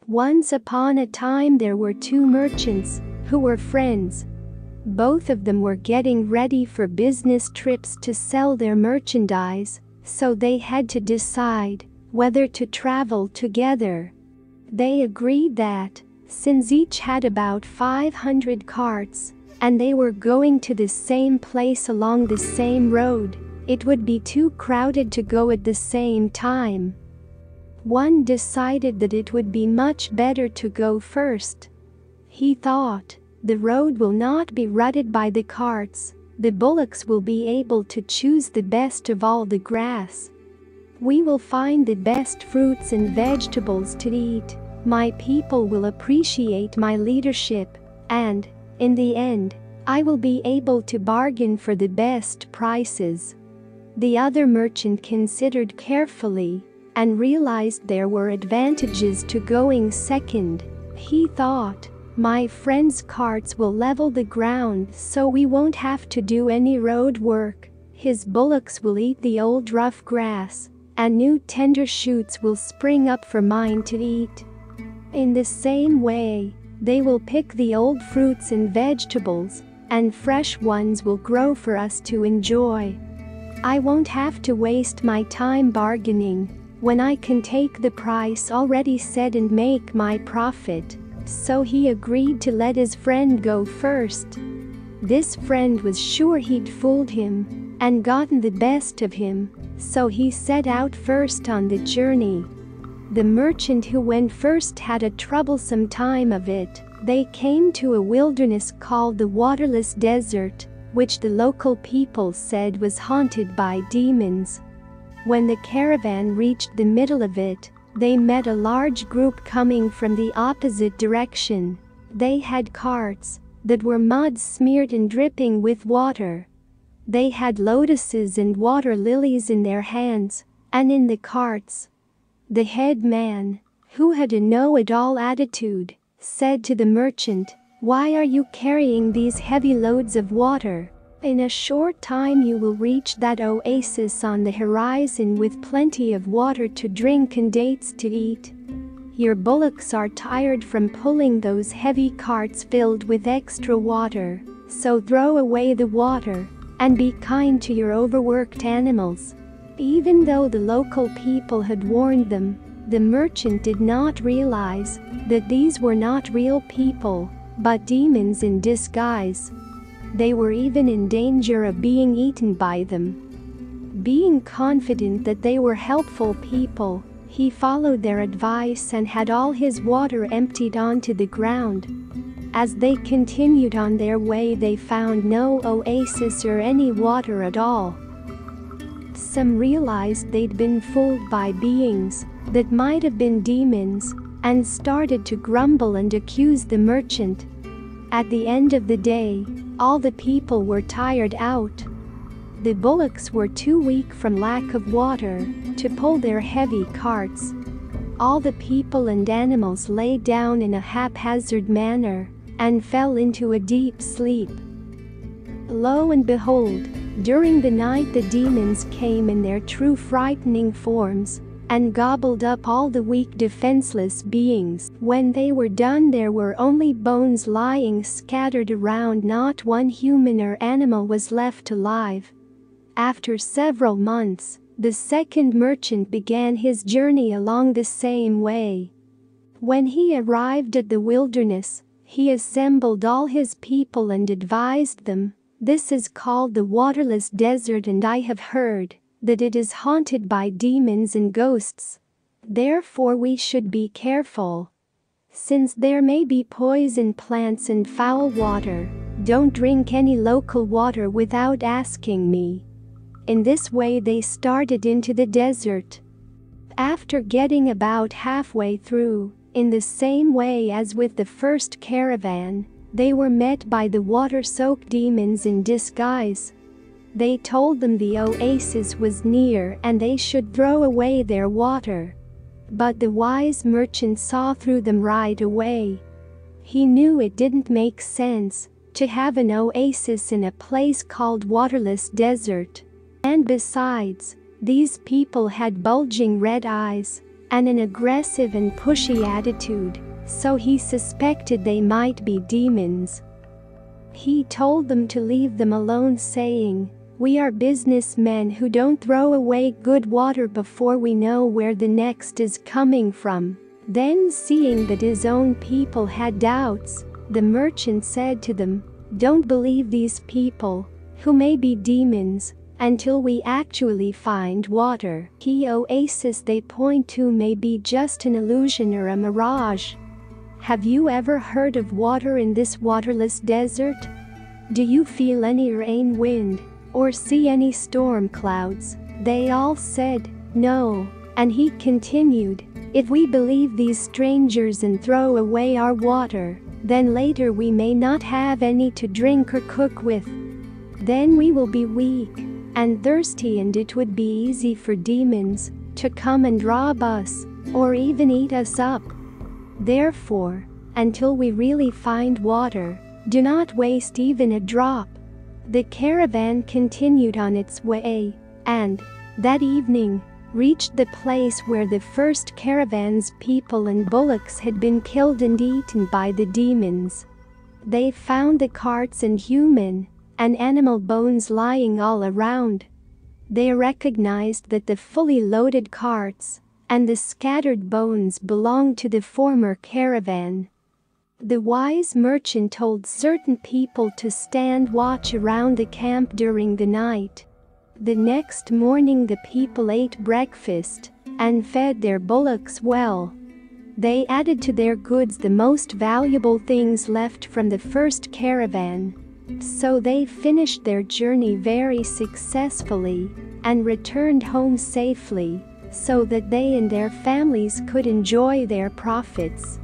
Once upon a time there were two merchants who were friends. Both of them were getting ready for business trips to sell their merchandise, so they had to decide whether to travel together. They agreed that, since each had about 500 carts, and they were going to the same place along the same road, it would be too crowded to go at the same time. One decided that it would be much better to go first. He thought, the road will not be rutted by the carts, the bullocks will be able to choose the best of all the grass. We will find the best fruits and vegetables to eat, my people will appreciate my leadership, and, in the end, I will be able to bargain for the best prices. The other merchant considered carefully and realized there were advantages to going second. He thought, my friend's carts will level the ground so we won't have to do any road work. His bullocks will eat the old rough grass, and new tender shoots will spring up for mine to eat. In the same way, they will pick the old fruits and vegetables, and fresh ones will grow for us to enjoy. I won't have to waste my time bargaining when I can take the price already set and make my profit. So he agreed to let his friend go first. This friend was sure he'd fooled him and gotten the best of him, so he set out first on the journey. The merchant who went first had a troublesome time of it. They came to a wilderness called the waterless desert, which the local people said was haunted by demons. When the caravan reached the middle of it, they met a large group coming from the opposite direction. They had carts that were mud-smeared and dripping with water. They had lotuses and water lilies in their hands, and in the carts. The head man, who had a know-it-all attitude, said to the merchant, "Why are you carrying these heavy loads of water? In a short time you will reach that oasis on the horizon with plenty of water to drink and dates to eat. Your bullocks are tired from pulling those heavy carts filled with extra water, so throw away the water and be kind to your overworked animals." Even though the local people had warned them, the merchant did not realize that these were not real people, but demons in disguise. They were even in danger of being eaten by them. Being confident that they were helpful people, he followed their advice and had all his water emptied onto the ground. As they continued on their way, they found no oasis or any water at all. Some realized they'd been fooled by beings that might have been demons and started to grumble and accuse the merchant. At the end of the day, all the people were tired out. The bullocks were too weak from lack of water to pull their heavy carts. All the people and animals lay down in a haphazard manner and fell into a deep sleep. Lo and behold, during the night the demons came in their true frightening forms and gobbled up all the weak defenseless beings. When they were done, there were only bones lying scattered around. Not one human or animal was left alive. After several months, the second merchant began his journey along the same way. When he arrived at the wilderness, he assembled all his people and advised them, "This is called the waterless desert, and I have heard that it is haunted by demons and ghosts. Therefore we should be careful. Since there may be poison plants and foul water, don't drink any local water without asking me." In this way they started into the desert. After getting about halfway through, in the same way as with the first caravan, they were met by the water-soaked demons in disguise. They told them the oasis was near and they should throw away their water. But the wise merchant saw through them right away. He knew it didn't make sense to have an oasis in a place called waterless desert. And besides, these people had bulging red eyes and an aggressive and pushy attitude, so he suspected they might be demons. He told them to leave them alone, saying, "We are businessmen who don't throw away good water before we know where the next is coming from." Then, seeing that his own people had doubts, the merchant said to them, "Don't believe these people, who may be demons, until we actually find water. The oasis they point to may be just an illusion or a mirage. Have you ever heard of water in this waterless desert? Do you feel any rain wind, or see any storm clouds?" They all said, "No," and he continued, "If we believe these strangers and throw away our water, then later we may not have any to drink or cook with. Then we will be weak and thirsty, and it would be easy for demons to come and rob us or even eat us up. Therefore, until we really find water, do not waste even a drop." The caravan continued on its way, and, that evening, reached the place where the first caravan's people and bullocks had been killed and eaten by the demons. They found the carts and human and animal bones lying all around. They recognized that the fully loaded carts and the scattered bones belonged to the former caravan. The wise merchant told certain people to stand watch around the camp during the night. The next morning the people ate breakfast and fed their bullocks well. They added to their goods the most valuable things left from the first caravan. So they finished their journey very successfully and returned home safely, so that they and their families could enjoy their profits.